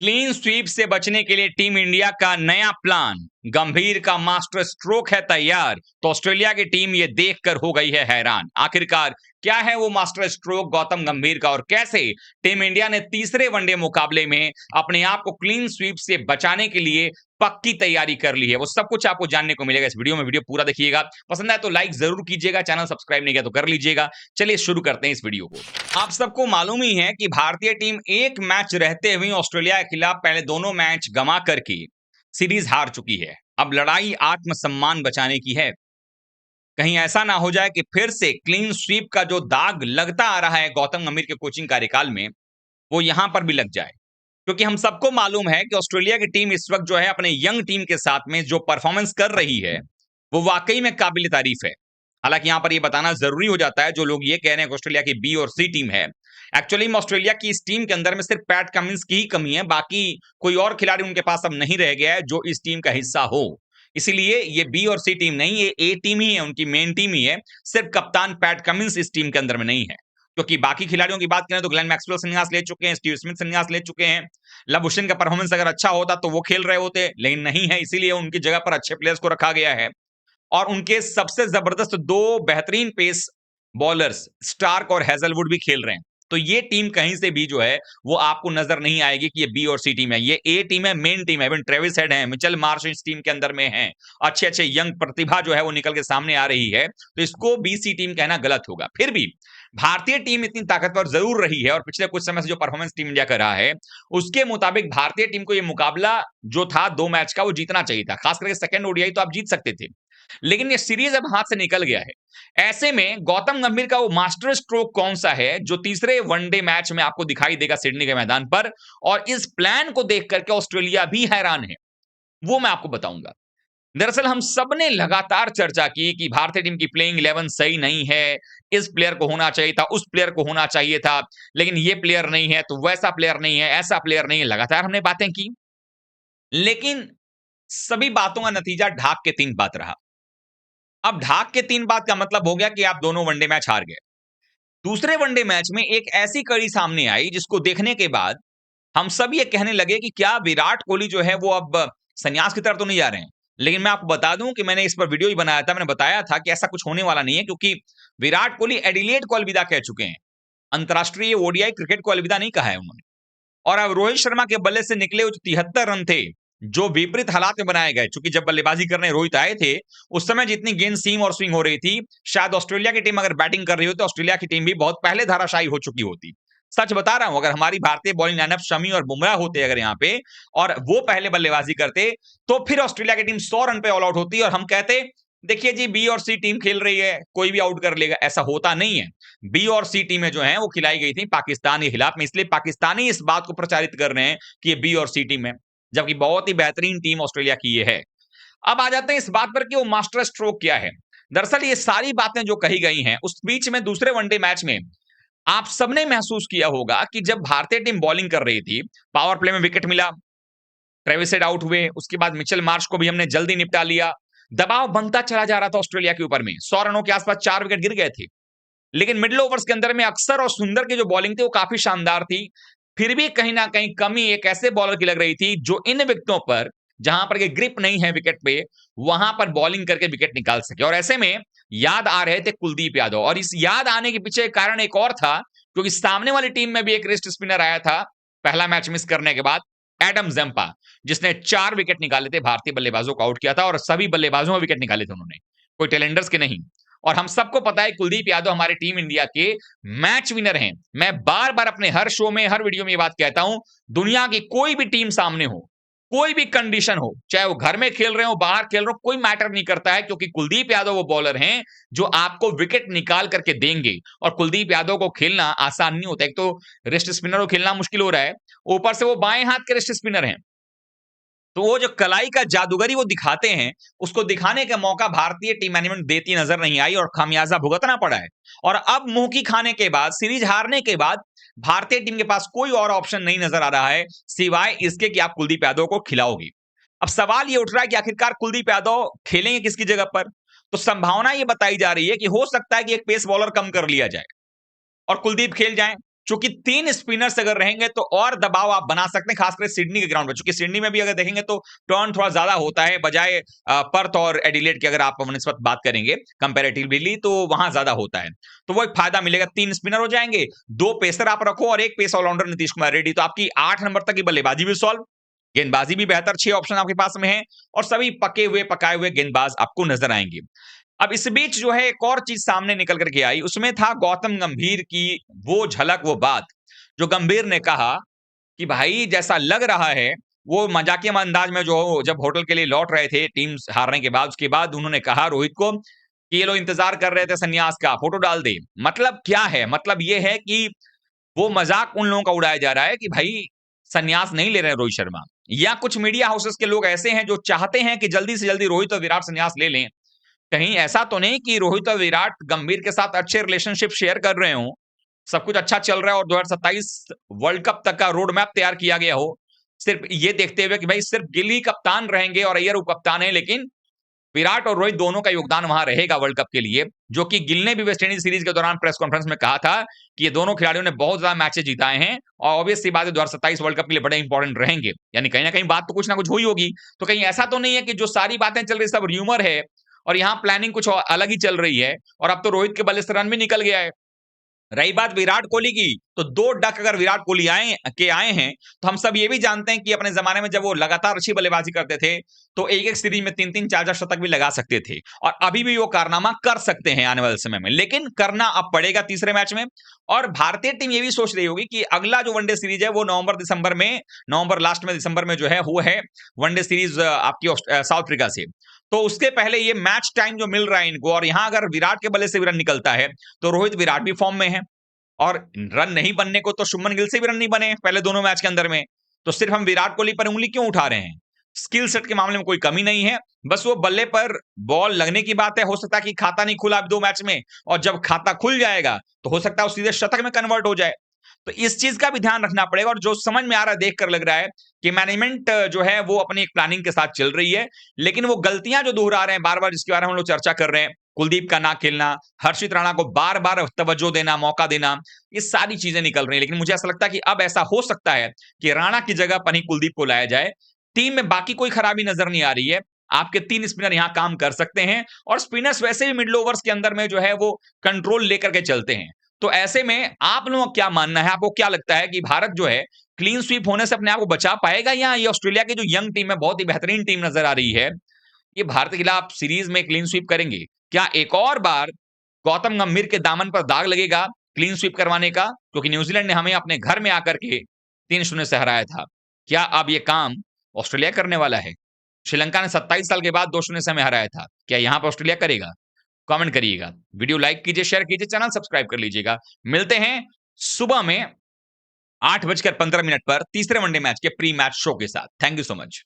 Clean sweep से बचने के लिए टीम इंडिया का नया प्लान। गंभीर का मास्टर स्ट्रोक है तैयार, तो ऑस्ट्रेलिया की टीम ये देखकर हो गई है हैरान। आखिरकार क्या है वो मास्टर स्ट्रोक गौतम गंभीर का, और कैसे टीम इंडिया ने तीसरे वनडे मुकाबले में अपने आप को क्लीन स्वीप से बचाने के लिए पक्की तैयारी कर ली है, वो सब कुछ आपको जानने को मिलेगा इस वीडियो में। वीडियो पूरा देखिएगा, पसंद आए तो लाइक जरूर कीजिएगा, चैनल सब्सक्राइब नहीं किया तो कर लीजिएगा। चलिए शुरू करते हैं इस वीडियो को। आप सबको मालूम ही है कि भारतीय टीम एक मैच रहते हुए ऑस्ट्रेलिया के खिलाफ पहले दोनों मैच गंवा करके सीरीज हार चुकी है। अब लड़ाई आत्मसम्मान बचाने की है। कहीं ऐसा ना हो जाए कि फिर से क्लीन स्वीप का जो दाग लगता आ रहा है गौतम गंभीर के कोचिंग कार्यकाल में, वो यहां पर भी लग जाए। क्योंकि हम सबको मालूम है कि ऑस्ट्रेलिया की टीम इस वक्त जो है अपने यंग टीम के साथ में जो परफॉर्मेंस कर रही है, वो वाकई में काबिल तारीफ है। हालांकि यहां पर ये बताना जरूरी हो जाता है, जो लोग ये कह रहे हैं कि ऑस्ट्रेलिया की बी और सी टीम है, एक्चुअली में ऑस्ट्रेलिया की इस टीम के अंदर में सिर्फ पैट कमिंस की ही कमी है, बाकी कोई और खिलाड़ी उनके पास अब नहीं रह गया है जो इस टीम का हिस्सा हो। इसीलिए ये बी और सी टीम नहीं, ये ए टीम ही है, उनकी मेन टीम ही है। सिर्फ कप्तान पैट कमिंस इस टीम के अंदर में नहीं है। क्योंकि बाकी खिलाड़ियों की बात करें तो ग्लेन मैक्सवेल संन्यास ले चुके हैं, स्टीव स्मिथ संन्यास ले चुके हैं। लबुशेन का परफॉर्मेंस अगर अच्छा होता तो वो खेल रहे होते, लेकिन नहीं है, इसीलिए उनकी जगह पर अच्छे प्लेयर्स को रखा गया है। और उनके सबसे जबरदस्त दो बेहतरीन पेस बॉलर्स स्टार्क और हेजलवुड भी खेल रहे हैं। तो ये टीम कहीं से भी जो है वो आपको नजर नहीं आएगी कि ये बी और सी टीम है। ये ए टीम है, मेन टीम है। ट्रेविस हेड है, मिचेल मार्श इस टीम के अंदर में है, अच्छे अच्छे यंग प्रतिभा जो है वो निकल के सामने आ रही है। तो इसको बी सी टीम कहना गलत होगा। फिर भी भारतीय टीम इतनी ताकतवर जरूर रही है, और पिछले कुछ समय से जो परफॉर्मेंस टीम इंडिया कर रहा है उसके मुताबिक भारतीय टीम को ये मुकाबला जो था दो मैच का, वो जीतना चाहिए था। खास करके सेकंड ओडीआई तो आप जीत सकते थे, लेकिन ये सीरीज अब हाथ से निकल गया है। ऐसे में गौतम गंभीर का वो मास्टर स्ट्रोक कौन सा है जो तीसरे वनडे मैच में आपको दिखाई देगा सिडनी के मैदान पर, और इस प्लान को देख करके ऑस्ट्रेलिया भी हैरान है, वो मैं आपको बताऊंगा। दरअसल हम सबने लगातार चर्चा की कि भारतीय टीम की प्लेइंग 11 सही नहीं है, इस प्लेयर को होना चाहिए था, उस प्लेयर को होना चाहिए था, लेकिन ये प्लेयर नहीं है तो वैसा प्लेयर नहीं है, ऐसा प्लेयर नहीं है। लगातार हमने बातें की, लेकिन सभी बातों का नतीजा ढाक के तीन बात रहा। अब ढाक के तीन बात का मतलब हो गया कि आप दोनों वनडे मैच हार गए। दूसरे वनडे मैच में एक ऐसी कड़ी सामने आई जिसको देखने के बाद हम सब ये कहने लगे कि क्या विराट कोहली जो है वो अब संन्यास की तरफ तो नहीं जा रहे हैं। लेकिन मैं आपको बता दूं कि मैंने इस पर वीडियो ही बनाया था, मैंने बताया था कि ऐसा कुछ होने वाला नहीं है, क्योंकि विराट कोहली एडिलेड को अलविदा कह चुके हैं। अंतरराष्ट्रीय ओडीआई क्रिकेट को अलविदा नहीं कहा है उन्होंने। और अब रोहित शर्मा के बल्ले से निकले हुए जो 73 रन थे, जो विपरीत हालात में बनाए गए, क्योंकि जब बल्लेबाजी करने रोहित आए थे उस समय जितनी गेंद सीम और स्विंग हो रही थी, शायद ऑस्ट्रेलिया की टीम अगर बैटिंग कर रही होती तो ऑस्ट्रेलिया की टीम भी बहुत पहले धाराशायी हो चुकी होती। सच बता रहा हूं, अगर हमारी भारतीय बॉलिंग लाइनअप शमी और बुमराह होते अगर यहाँ पे, और वो पहले बल्लेबाजी करते, तो फिर ऑस्ट्रेलिया की टीम 100 रन पे ऑल आउट होती और हम कहते देखिए जी बी और सी टीम खेल रही है, कोई भी आउट कर लेगा। ऐसा होता नहीं है। बी और सी टीमें जो हैं वो खिलाई गई थी पाकिस्तान के खिलाफ में, इसलिए पाकिस्तानी इस बात को प्रचारित कर रहे हैं कि ये बी और सी टीम है, जबकि बहुत ही बेहतरीन टीम ऑस्ट्रेलिया की ये है। अब आ जाते हैं इस बात पर कि वो मास्टर स्ट्रोक क्या है। दरअसल ये सारी बातें जो कही गई हैं, उस बीच में दूसरे वनडे मैच में आप सबने महसूस किया होगा कि जब भारतीय टीम बॉलिंग कर रही थी, पावर प्ले में विकेट मिला, ट्रेविस हेड आउट हुए, उसके बाद मिचेल मार्श को भी हमने जल्दी निपटा लिया। दबाव बनता चला जा रहा था ऑस्ट्रेलिया के ऊपर में, 100 रनों के आसपास 4 विकेट गिर गए थे। लेकिन मिडिल ओवर्स के अंदर में अक्सर और सुंदर की जो बॉलिंग थी वो काफी शानदार थी। फिर भी कहीं ना कहीं कमी एक ऐसे बॉलर की लग रही थी जो इन विकेटों पर, जहां पर ग्रिप नहीं है विकेट पे, वहां पर बॉलिंग करके विकेट निकाल सके। और ऐसे में याद आ रहे थे कुलदीप यादव, और इस याद आने के पीछे कारण एक और था, क्योंकि सामने वाली टीम में भी एक रिस्ट स्पिनर आया था पहला मैच मिस करने के बाद, एडम जेम्पा, जिसने 4 विकेट निकाले थे, भारतीय बल्लेबाजों को आउट किया था, और सभी बल्लेबाजों में विकेट निकाले थे उन्होंने, कोई टेलेंडर्स के नहीं। और हम सबको पता है कुलदीप यादव हमारी टीम इंडिया के मैच विनर हैं। मैं बार बार अपने हर शो में, हर वीडियो में ये बात कहता हूं, दुनिया की कोई भी टीम सामने हो, कोई भी कंडीशन हो, चाहे वो घर में खेल रहे हो, बाहर खेल रहे हो, कोई मैटर नहीं करता है, क्योंकि कुलदीप यादव वो बॉलर हैं जो आपको विकेट निकाल करके देंगे। और कुलदीप यादव को खेलना आसान नहीं होता। एक तो रिस्ट स्पिनर को खेलना मुश्किल हो रहा है, ऊपर से वो बाएं हाथ के रिस्ट स्पिनर हैं। तो वो जो कलाई का जादूगरी वो दिखाते हैं, उसको दिखाने का मौका भारतीय टीम मैनेजमेंट देती नजर नहीं आई, और खामियाजा भुगतना पड़ा है। और अब मुंह की खाने के बाद, सीरीज हारने के बाद, भारतीय टीम के पास कोई और ऑप्शन नहीं नजर आ रहा है सिवाय इसके कि आप कुलदीप यादव को खिलाओगे। अब सवाल ये उठ रहा है कि आखिरकार कुलदीप यादव खेलेंगे किसकी जगह पर। तो संभावना ये बताई जा रही है कि हो सकता है कि एक पेस बॉलर कम कर लिया जाए और कुलदीप खेल जाए, चूंकि 3 स्पिनर्स अगर रहेंगे तो और दबाव आप बना सकते हैं, खासकर सिडनी के ग्राउंड पर, चूंकि सिडनी में भी अगर देखेंगे तो टर्न थोड़ा ज्यादा होता है बजाय पर्थ और एडिलेड की, अगर आप निस्बत बात करेंगे कंपैरेटिवली तो वहां ज्यादा होता है। तो वो एक फायदा मिलेगा, 3 स्पिनर हो जाएंगे, 2 पेसर आप रखो और एक पेस ऑलराउंडर नीतीश कुमार रेड्डी, तो आपकी 8 नंबर तक की बल्लेबाजी भी सॉल्व, गेंदबाजी भी बेहतर, 6 ऑप्शन आपके पास में है और सभी पके हुए पकाए हुए गेंदबाज आपको नजर आएंगे। अब इस बीच जो है एक और चीज सामने निकल करके आई, उसमें था गौतम गंभीर की वो झलक, वो बात जो गंभीर ने कहा कि भाई जैसा लग रहा है, वो मजाकिया अंदाज में जो जब होटल के लिए लौट रहे थे टीम हारने के बाद, उसके बाद उन्होंने कहा रोहित को कि ये लोग इंतजार कर रहे थे संन्यास का, फोटो डाल दे। मतलब क्या है, मतलब ये है कि वो मजाक उन लोगों का उड़ाया जा रहा है कि भाई संन्यास नहीं ले रहे रोहित शर्मा, या कुछ मीडिया हाउसेस के लोग ऐसे हैं जो चाहते हैं कि जल्दी से जल्दी रोहित और विराट संन्यास ले लें। कहीं ऐसा तो नहीं कि रोहित और विराट गंभीर के साथ अच्छे रिलेशनशिप शेयर कर रहे हो, सब कुछ अच्छा चल रहा है और 2027 वर्ल्ड कप तक का रोड मैप तैयार किया गया हो, सिर्फ ये देखते हुए कि भाई सिर्फ गिल ही कप्तान रहेंगे और अय्यर उप कप्तान है, लेकिन विराट और रोहित दोनों का योगदान वहां रहेगा वर्ल्ड कप के लिए, जो कि गिल ने भी वेस्टइंडीज सीरीज के दौरान प्रेस कॉन्फ्रेंस में कहा था कि ये दोनों खिलाड़ियों ने बहुत ज्यादा मैचेस जीताए हैं और ऑब्वियस सी बात है 2027 वर्ल्ड कप के लिए बड़े इंपॉर्टेंट रहेंगे, यानी कहीं ना कहीं बात तो कुछ ना कुछ हुई होगी। तो कहीं ऐसा तो नहीं है कि जो सारी बातें चल रही सब र्यूमर है और यहाँ प्लानिंग कुछ अलग ही चल रही है, और अब तो रोहित के बल्ले से रन भी निकल गया है। रही बात विराट कोहली की, तो 2 डक अगर विराट कोहली आए हैं, तो हम सब ये भी जानते हैं कि अपने जमाने में जब वो लगातार अच्छी बल्लेबाजी करते थे तो एक एक सीरीज में 3-3 4-4 शतक भी लगा सकते थे, और अभी भी वो कारनामा कर सकते हैं आने वाले समय में, लेकिन करना अब पड़ेगा तीसरे मैच में। और भारतीय टीम ये भी सोच रही होगी कि अगला जो वनडे सीरीज है वो नवंबर लास्ट में दिसंबर में जो है वो है वनडे सीरीज आपकी साउथ अफ्रीका से, तो उसके पहले ये मैच टाइम जो मिल रहा है इनको, और यहां अगर विराट के बल्ले से भी रन निकलता है तो रोहित विराट भी फॉर्म में है, और रन नहीं बनने को तो शुभमन गिल से भी रन नहीं बने पहले दोनों मैच के अंदर में, तो सिर्फ हम विराट कोहली पर उंगली क्यों उठा रहे हैं? स्किल सेट के मामले में कोई कमी नहीं है, बस वो बल्ले पर बॉल लगने की बात है। हो सकता है कि खाता नहीं खुला अब 2 मैच में, और जब खाता खुल जाएगा तो हो सकता है वो सीधे शतक में कन्वर्ट हो जाए। तो इस चीज का भी ध्यान रखना पड़ेगा, और जो समझ में आ रहा है देख कर लग रहा है कि मैनेजमेंट जो है वो अपनी एक प्लानिंग के साथ चल रही है, लेकिन वो गलतियां जो दोहरा रहे हैं बार बार, जिसके बारे में हम लोग चर्चा कर रहे हैं, कुलदीप का ना खेलना, हर्षित राणा को बार बार तवज्जो देना, मौका देना, ये सारी चीजें निकल रही हैं। लेकिन मुझे ऐसा लगता है कि अब ऐसा हो सकता है कि राणा की जगह पर ही कुलदीप को लाया जाए। टीम में बाकी कोई खराबी नजर नहीं आ रही है, आपके 3 स्पिनर यहां काम कर सकते हैं, और स्पिनर्स वैसे भी मिडिल ओवर्स के अंदर में जो है वो कंट्रोल लेकर के चलते हैं। तो ऐसे में आप लोगों का क्या मानना है, आपको क्या लगता है कि भारत जो है क्लीन स्वीप होने से अपने आप को बचा पाएगा, या ये ऑस्ट्रेलिया की जो यंग टीम है, बहुत ही बेहतरीन टीम नजर आ रही है, ये भारत के खिलाफ सीरीज में क्लीन स्वीप करेंगे? क्या एक और बार गौतम गंभीर के दामन पर दाग लगेगा क्लीन स्वीप करवाने का, क्योंकि न्यूजीलैंड ने हमें अपने घर में आकर के 3-0 से हराया था? क्या अब ये काम ऑस्ट्रेलिया करने वाला है? श्रीलंका ने 27 साल के बाद 2-0 से हमें हराया था, क्या यहां पर ऑस्ट्रेलिया करेगा? कमेंट करिएगा, वीडियो लाइक कीजिए, शेयर कीजिए, चैनल सब्सक्राइब कर लीजिएगा। मिलते हैं सुबह में 8:15 पर तीसरे वनडे मैच के प्री मैच शो के साथ। Thank you so much.